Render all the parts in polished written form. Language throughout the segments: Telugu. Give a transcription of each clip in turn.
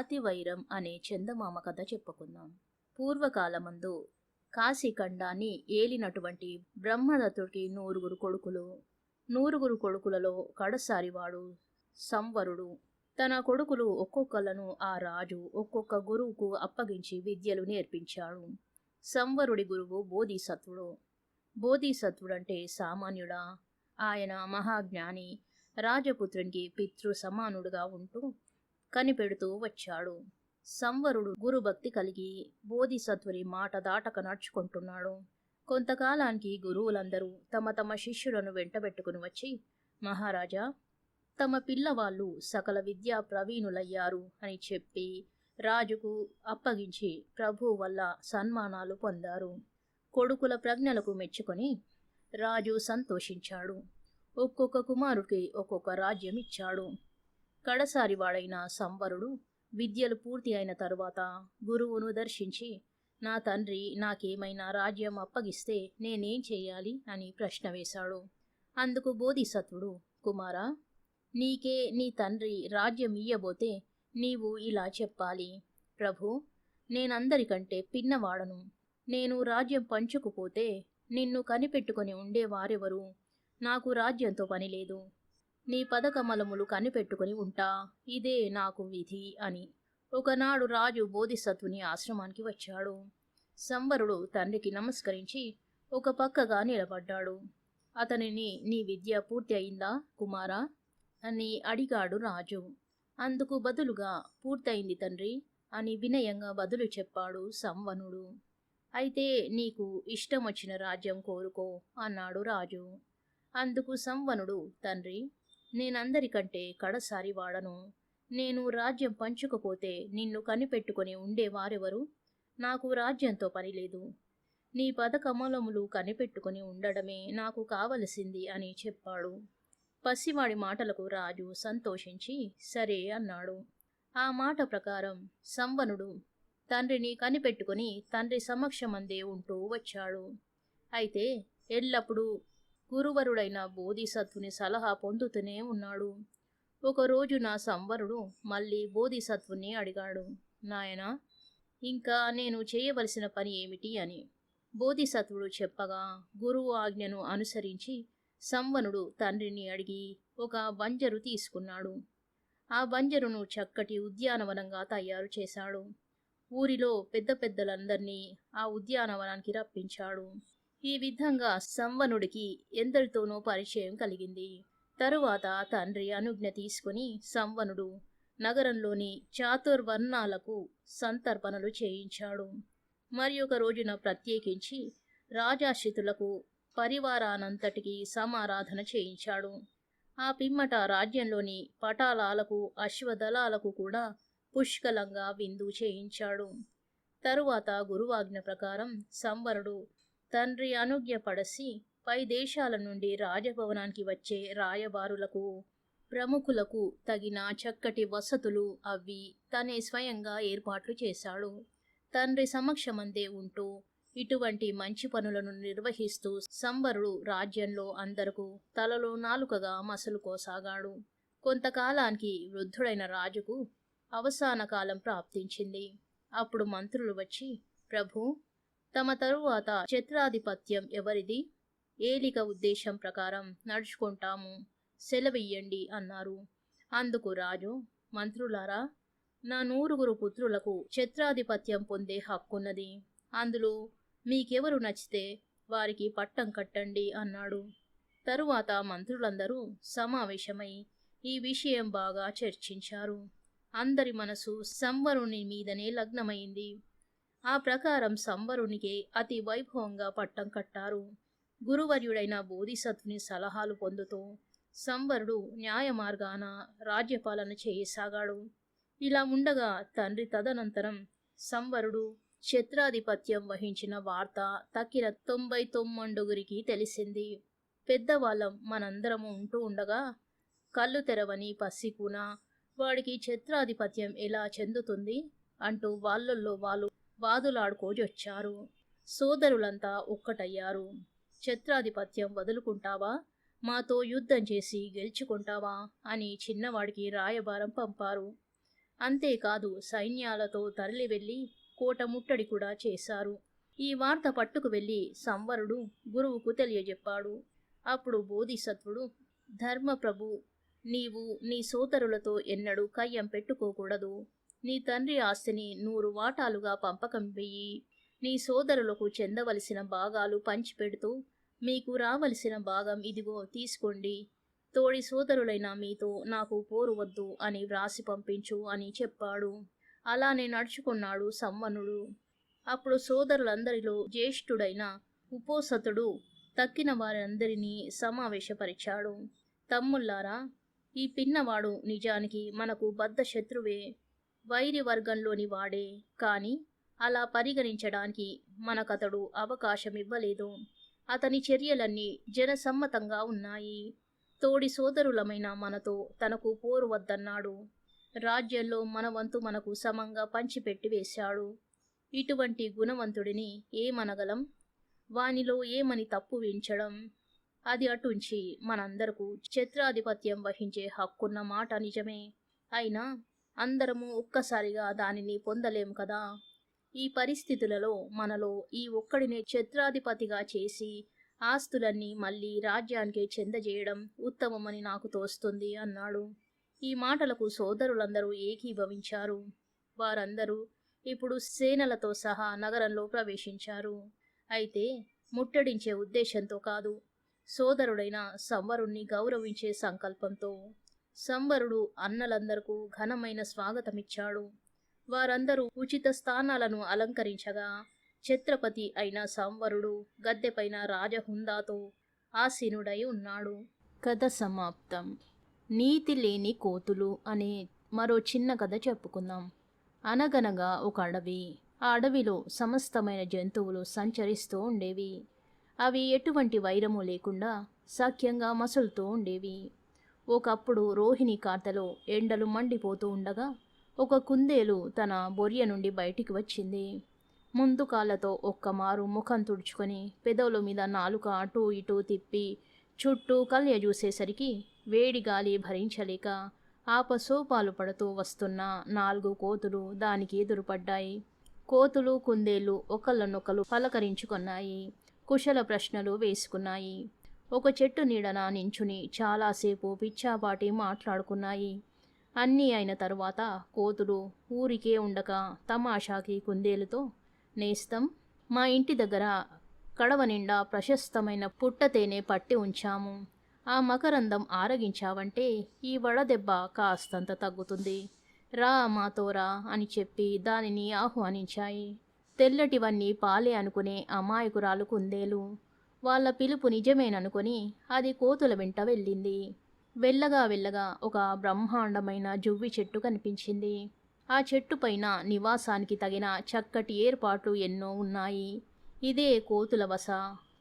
జాతివైరం అనే చందమామ కథ చెప్పుకుందాం. పూర్వకాలమందు కాశీఖండాన్ని ఏలినటువంటి బ్రహ్మదత్తుడికి నూరుగురు కొడుకులు. నూరుగురు కొడుకులలో కడసారివాడు సంవరుడు. తన కొడుకులు ఒక్కొక్కలను ఆ రాజు ఒక్కొక్క గురువుకు అప్పగించి విద్యలు నేర్పించాడు. సంవరుడి గురువు బోధిసత్వుడు. బోధిసత్వుడంటే సామాన్యుడా? ఆయన మహాజ్ఞాని. రాజపుత్రునికి పితృ సమానుడుగా ఉంటూ కనిపెడుతూ వచ్చాడు. సంవరుడు గురుభక్తి కలిగి బోధిసత్వుని మాట దాటక నడుచుకుంటున్నాడు. కొంతకాలానికి గురువులందరూ తమ తమ శిష్యులను వెంటబెట్టుకుని వచ్చి, మహారాజా, తమ పిల్లవాళ్ళు సకల విద్యా ప్రవీణులయ్యారు అని చెప్పి రాజుకు అప్పగించి ప్రభు వల్ల సన్మానాలు పొందారు. కొడుకుల ప్రజ్ఞలకు మెచ్చుకొని రాజు సంతోషించాడు. ఒక్కొక్క కుమారుడికి ఒక్కొక్క రాజ్యం ఇచ్చాడు. కడసారివాడైన సంవరుడు విద్యలు పూర్తి అయిన తరువాత గురువును దర్శించి, నా తండ్రి నాకేమైనా రాజ్యం అప్పగిస్తే నేనేం చెయ్యాలి అని ప్రశ్న వేశాడు. అందుకు బోధిసత్వుడు, కుమారా, నీకే నీ తండ్రి రాజ్యం ఇయ్యబోతే నీవు ఇలా చెప్పాలి, ప్రభు, నేనందరికంటే పిన్నవాడను. నేను రాజ్యం పంచుకుపోతే నిన్ను కనిపెట్టుకొని ఉండేవారెవరు? నాకు రాజ్యంతో పనిలేదు. నీ పదకమలములు కనిపెట్టుకుని ఉంటా, ఇదే నాకు విధి అని. ఒకనాడు రాజు బోధిసత్వుని ఆశ్రమానికి వచ్చాడు. సంవరుడు తండ్రికి నమస్కరించి ఒక పక్కగా నిలబడ్డాడు. అతనిని, నీ విద్య పూర్తి అయిందా కుమారా అని అడిగాడు రాజు. అందుకు బదులుగా, పూర్తయింది తండ్రి అని వినయంగా బదులు చెప్పాడు సంవనుడు. అయితే నీకు ఇష్టం వచ్చిన రాజ్యం కోరుకో అన్నాడు రాజు. అందుకు సంవనుడు, తండ్రి, నేనందరికంటే కడసారి వాడను. నేను రాజ్యం పంచుకపోతే నిన్ను కనిపెట్టుకుని ఉండేవారెవరు? నాకు రాజ్యంతో పనిలేదు. నీ పదకమలములు కనిపెట్టుకుని ఉండడమే నాకు కావలసింది అని చెప్పాడు. పసివాడి మాటలకు రాజు సంతోషించి సరే అన్నాడు. ఆ మాట ప్రకారం సంవనుడు తండ్రిని కనిపెట్టుకుని తండ్రి సమక్షమందే ఉంటూ వచ్చాడు. అయితే ఎల్లప్పుడూ గురువరుడైన బోధిసత్వుని సలహా పొందుతూనే ఉన్నాడు. ఒకరోజు నా సంవరుడు మళ్ళీ బోధిసత్వుని అడిగాడు, నాయనా, ఇంకా నేను చేయవలసిన పని ఏమిటి అని. బోధిసత్వుడు చెప్పగా గురువు ఆజ్ఞను అనుసరించి సంవనుడు తండ్రిని అడిగి ఒక బంజరు తీసుకున్నాడు. ఆ బంజరును చక్కటి ఉద్యానవనంగా తయారు చేశాడు. ఊరిలో పెద్ద పెద్దలందర్నీ ఆ ఉద్యానవనానికి రప్పించాడు. ఈ విధంగా సంవనుడికి ఎందరితోనో పరిచయం కలిగింది. తరువాత తండ్రి అనుజ్ఞ తీసుకుని సంవనుడు నగరంలోని చాతుర్వర్ణాలకు సంతర్పణలు చేయించాడు. మరి ఒక రోజున ప్రత్యేకించి రాజాశ్రితులకు పరివారానంతటికి సమారాధన చేయించాడు. ఆ పిమ్మట రాజ్యంలోని పటాలాలకు అశ్వదళాలకు కూడా పుష్కలంగా విందు చేయించాడు. తరువాత గురువాజ్ఞ ప్రకారం సంవరుడు తండ్రి అనుజ్ఞ పడసి పై దేశాల నుండి రాజభవనానికి వచ్చే రాయబారులకు, ప్రముఖులకు తగిన చక్కటి వసతులు అవి తనే స్వయంగా ఏర్పాట్లు చేశాడు. తండ్రి సమక్షమందే ఉంటూ ఇటువంటి మంచి పనులను నిర్వహిస్తూ సంవరుడు రాజ్యంలో అందరకు తలలో నాలుకగా మసలుకోసాగాడు. కొంతకాలానికి వృద్ధుడైన రాజుకు అవసాన కాలం ప్రాప్తించింది. అప్పుడు మంత్రులు వచ్చి, ప్రభు, తమ తరువాత ఛత్రాధిపత్యం ఎవరిది? ఏలిక ఉద్దేశం ప్రకారం నడుచుకుంటాము, సెలవియ్యండి అన్నారు. అందుకు రాజు, మంత్రులారా, నా నూరుగురు పుత్రులకు ఛత్రాధిపత్యం పొందే హక్కున్నది. అందులో మీకెవరు నచ్చితే వారికి పట్టం కట్టండి అన్నాడు. తరువాత మంత్రులందరూ సమావేశమై ఈ విషయం బాగా చర్చించారు. అందరి మనసు సంవరుని మీదనే లగ్నమైంది. ఆ ప్రకారం సంవరునికే అతి వైభవంగా పట్టం కట్టారు. గురువర్యుడైన బోధిసత్వుని సలహాలు పొందుతూ సంవరుడు న్యాయ మార్గాన రాజ్యపాలన చేయసాగాడు. ఇలా ఉండగా తండ్రి తదనంతరం సంవరుడు ఛత్రాధిపత్యం వహించిన వార్త తక్కిన 99 తెలిసింది. పెద్దవాళ్ళం మనందరము ఉంటూ ఉండగా కళ్ళు తెరవని పసికూన వాడికి ఛత్రాధిపత్యం ఎలా చెందుతుంది అంటూ వాళ్ళల్లో వాళ్ళు వాదులాడుకోజొచ్చారు. సోదరులంతా ఒక్కటయ్యారు. ఛత్రాధిపత్యం వదులుకుంటావా, మాతో యుద్ధం చేసి గెలుచుకుంటావా అని చిన్నవాడికి రాయబారం పంపారు. అంతేకాదు సైన్యాలతో తరలి వెళ్లి కోట ముట్టడి కూడా చేశారు. ఈ వార్త పట్టుకు వెళ్లి సంవరుడు గురువుకు తెలియజెప్పాడు. అప్పుడు బోధిసత్వుడు, ధర్మప్రభు, నీవు నీ సోదరులతో ఎన్నడూ కయ్యం పెట్టుకోకూడదు. నీ తండ్రి ఆస్తిని 100 వాటాలుగా పంపకం వెయ్యి. నీ సోదరులకు చెందవలసిన భాగాలు పంచిపెడుతూ, మీకు రావలసిన భాగం ఇదిగో తీసుకోండి. తోడి సోదరులైన మీతో నాకు పోరు వద్దు అని వ్రాసి పంపించు అని చెప్పాడు. అలానే నడుచుకున్నాడు సంవనుడు. అప్పుడు సోదరులందరిలో జ్యేష్ఠుడైన ఉపోసతుడు తక్కిన వారందరినీ సమావేశపరిచాడు. తమ్ముళ్ళారా, ఈ పిన్నవాడు నిజానికి మనకు బద్ధ శత్రువే, వైరి వర్గంలోని వాడే. కాని అలా పరిగణించడానికి మనకతడు అవకాశం ఇవ్వలేదు. అతని చర్యలన్నీ జనసమ్మతంగా ఉన్నాయి. తోడి సోదరులమైన మనతో తనకు పోరు వద్దన్నాడు. రాజ్యంలో మన వంతు మనకు సమంగా పంచిపెట్టి వేశాడు. ఇటువంటి గుణవంతుడిని ఏమనగలం? వానిలో ఏమని తప్పు వించడం? అది అటుంచి మనందరకు ఛత్రాధిపత్యం వహించే హక్కున్న మాట నిజమే. అయినా అందరము ఒక్కసారిగా దానిని పొందలేం కదా. ఈ పరిస్థితులలో మనలో ఈ ఒక్కడినే ఛత్రాధిపతిగా చేసి ఆస్తులన్నీ మళ్ళీ రాజ్యానికే చెందజేయడం ఉత్తమమని నాకు తోస్తుంది అన్నాడు. ఈ మాటలకు సోదరులందరూ ఏకీభవించారు. వారందరూ ఇప్పుడు సేనలతో సహా నగరంలో ప్రవేశించారు. అయితే ముట్టడించే ఉద్దేశంతో కాదు, సోదరుడైన సంవరుణ్ణి గౌరవించే సంకల్పంతో. సంవరుడు అన్నలందరకు ఘనమైన స్వాగతమిచ్చాడు. వారందరూ ఉచిత స్థానాలను అలంకరించగా ఛత్రపతి అయిన సంవరుడు గద్దెపైన రాజహుందాతో ఆసీనుడై ఉన్నాడు. కథ సమాప్తం. నీతి లేని కోతులు అనే మరో చిన్న కథ చెప్పుకుందాం. అనగనగా ఒక అడవి. ఆ అడవిలో సమస్తమైన జంతువులు సంచరిస్తూ ఉండేవి. అవి ఎటువంటి వైరము లేకుండా సఖ్యంగా మసులుతూ ఉండేవి. ఒకప్పుడు రోహిణి కార్తెలో ఎండలు మండిపోతూ ఉండగా ఒక కుందేలు తన బొర్య నుండి బయటికి వచ్చింది. ముందు కాళ్ళతో ఒక్కమారు ముఖం తుడుచుకొని పెదవుల మీద నాలుక అటూ ఇటూ తిప్పి చుట్టూ కళ్ళ చూసేసరికి వేడి గాలి భరించలేక ఆపసోపాలు పడుతూ వస్తున్న 4 కోతులు దానికి ఎదురుపడ్డాయి. కోతులు కుందేళ్లు ఒకళ్ళనొకళ్ళు పలకరించుకున్నాయి. కుశల ప్రశ్నలు వేసుకున్నాయి. ఒక చెట్టు నీడన నించుని చాలాసేపు పిచ్చాపాటి మాట్లాడుకున్నాయి. అన్నీ అయిన తరువాత కోతులు ఊరికే ఉండక తమాషాకి కుందేలుతో, నేస్తం, మా ఇంటి దగ్గర కడవ నిండా ప్రశస్తమైన పుట్టతేనె పట్టి ఉంచాము. ఆ మకరందం ఆరగించావంటే ఈ వడదెబ్బ కాస్తంత తగ్గుతుంది. రా మాతోరా అని చెప్పి దానిని ఆహ్వానించాయి. తెల్లటివన్నీ పాలే అనుకునే అమాయకురాలు కుందేలు. వాళ్ళ పిలుపు నిజమేననుకొని అది కోతుల వెంట వెళ్ళింది. వెళ్ళగా వెళ్ళగా ఒక బ్రహ్మాండమైన జువ్వి చెట్టు కనిపించింది. ఆ చెట్టు పైన నివాసానికి తగిన చక్కటి ఏర్పాట్లు ఎన్నో ఉన్నాయి. ఇదే కోతుల బస.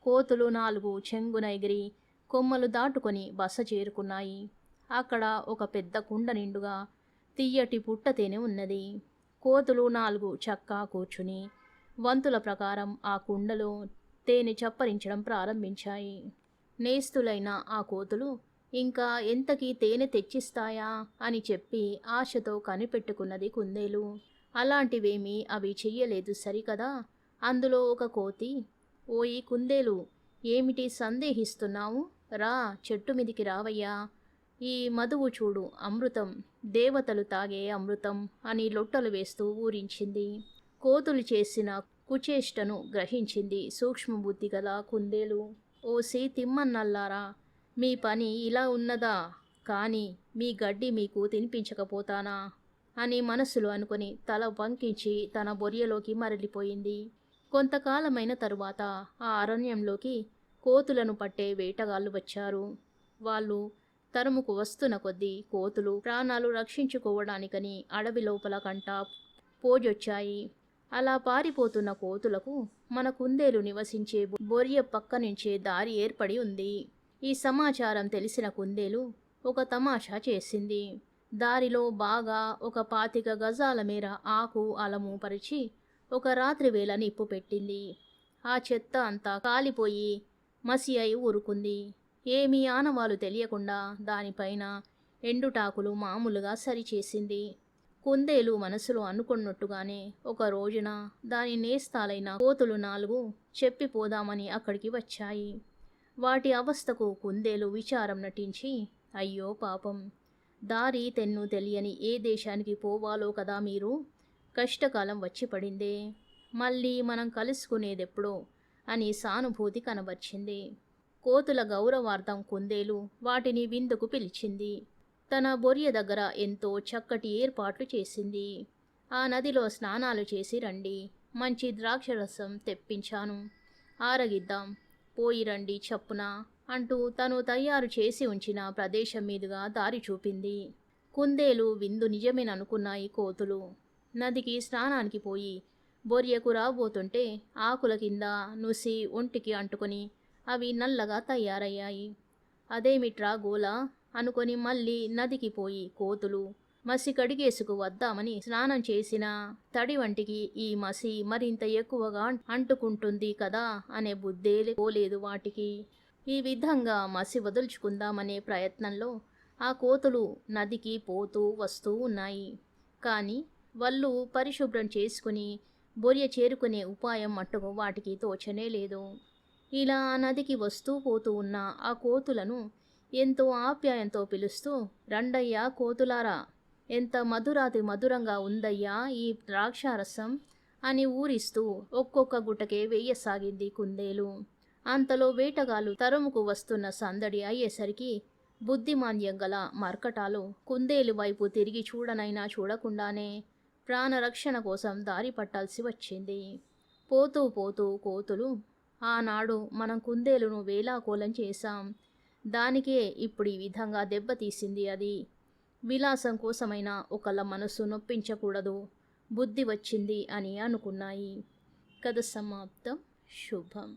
కోతులు 4 చెంగున ఎగిరి కొమ్మలు దాటుకొని బస చేరుకున్నాయి. అక్కడ ఒక పెద్ద కుండ నిండుగా తియ్యటి పుట్టతేనె ఉన్నది. కోతులు 4 చక్కా కూర్చుని వంతుల ప్రకారం ఆ కుండలో తేనె చప్పరించడం ప్రారంభించాయి. నేస్తులైన ఆ కోతులు ఇంకా ఎంతకీ తేనె తెచ్చిస్తాయా అని చెప్పి ఆశతో కనిపెట్టుకున్నది కుందేలు. అలాంటివేమీ అవి చెయ్యలేదు సరికదా. అందులో ఒక కోతి, ఓయి కుందేలు, ఏమిటి సందేహిస్తున్నావు? రా, చెట్టు మీదికి రావయ్యా. ఈ మధువు చూడు, అమృతం, దేవతలు తాగే అమృతం అని లొట్టలు వేస్తూ ఊరించింది. కోతులు చేసిన కుచేష్టను గ్రహించింది సూక్ష్మబుద్ధి గల కుందేలు. ఓసి తిమ్మన్నల్లారా, మీ పని ఇలా ఉన్నదా? కానీ మీ గడ్డి మీకు తినిపించకపోతానా అని మనసులో అనుకుని తల వంకించి తన బొరియలోకి మరలిపోయింది. కొంతకాలమైన తరువాత ఆ అరణ్యంలోకి కోతులను పట్టే వేటగాళ్ళు వచ్చారు. వాళ్ళు తరుముకు వస్తున్న కొద్దీ కోతులు ప్రాణాలు రక్షించుకోవడానికని అడవి లోపల కంట పోజొచ్చాయి. అలా పారిపోతున్న కోతులకు మన కుందేలు నివసించే బొర్య పక్క నుంచే దారి ఏర్పడి ఉంది. ఈ సమాచారం తెలిసిన కుందేలు ఒక తమాషా చేసింది. దారిలో బాగా ఒక 25 గజాల మేర ఆకు అలము పరిచి ఒక రాత్రి వేళ నిప్పు పెట్టింది. ఆ చెత్త అంతా కాలిపోయి మసి అయి ఊరుకుంది. ఏమీ ఆనవాలు తెలియకుండా దానిపైన ఎండుటాకులు మామూలుగా సరిచేసింది. కుందేలు మనసులో అనుకున్నట్టుగానే ఒక రోజున దాని నేస్తాలైన కోతులు 4 చెప్పిపోదామని అక్కడికి వచ్చాయి. వాటి అవస్థకు కుందేలు విచారం నటించి, అయ్యో పాపం, దారి తెన్ను తెలియని ఏ దేశానికి పోవాలో కదా మీరు, కష్టకాలం వచ్చి పడిందే, మళ్ళీ మనం కలుసుకునేదెప్పుడో అని సానుభూతి కనబర్చింది. కోతుల గౌరవార్థం కుందేలు వాటిని విందుకు పిలిచింది. తన బొరియ దగ్గర ఎంతో చక్కటి ఏర్పాట్లు చేసింది. ఆ నదిలో స్నానాలు చేసి రండి, మంచి ద్రాక్షరసం తెప్పించాను, ఆరగిద్దాం, పోయి రండి చప్పున అంటూ తను తయారు చేసి ఉంచిన ప్రదేశం మీదుగా దారి చూపింది. కుందేలు విందు నిజమేననుకున్నాయి కోతులు. నదికి స్నానానికి పోయి బొరియకు రాబోతుంటే ఆకుల కింద నుసి ఒంటికి అంటుకొని అవి నల్లగా తయారయ్యాయి. అదేమిట్రా గోలా అనుకొని మళ్ళీ నదికి పోయి కోతులు మసి కడిగేసుకు వద్దామని స్నానం చేసిన తడి వంటికి ఈ మసి మరింత ఎక్కువగా అంటుకుంటుంది కదా అనే బుద్ధే పోలేదు వాటికి. ఈ విధంగా మసి వదుల్చుకుందామనే ప్రయత్నంలో ఆ కోతులు నదికి పోతూ వస్తూ ఉన్నాయి. కానీ వాళ్ళు పరిశుభ్రం చేసుకుని బొరియ చేరుకునే ఉపాయం మట్టుకు వాటికి తోచనే లేదు. ఇలా ఆ నదికి వస్తూ పోతూ ఉన్న ఆ కోతులను ఎంతో ఆప్యాయంతో పిలుస్తూ, రండయ్యా కోతులారా, ఎంత మధురాతి మధురంగా ఉందయ్యా ఈ ద్రాక్షారసం అని ఊరిస్తూ ఒక్కొక్క గుటకే వేయసాగింది కుందేలు. అంతలో వేటగాళ్ళు తరుముకు వస్తున్న సందడి అయ్యేసరికి బుద్ధిమాంద్యం గల మర్కటాలు కుందేలు వైపు తిరిగి చూడనైనా చూడకుండానే ప్రాణరక్షణ కోసం దారి పట్టాల్సి వచ్చింది. పోతూ పోతూ కోతులు, ఆనాడు మనం కుందేలును వేలాకోలం చేశాం, దానికే ఇప్పుడు ఈ విధంగా దెబ్బతీసింది అది. విలాసం కోసమైనా ఒకళ్ళ మనసు నొప్పించకూడదు, బుద్ధి వచ్చింది అని అనుకున్నాయి. కథ సమాప్తం. శుభం.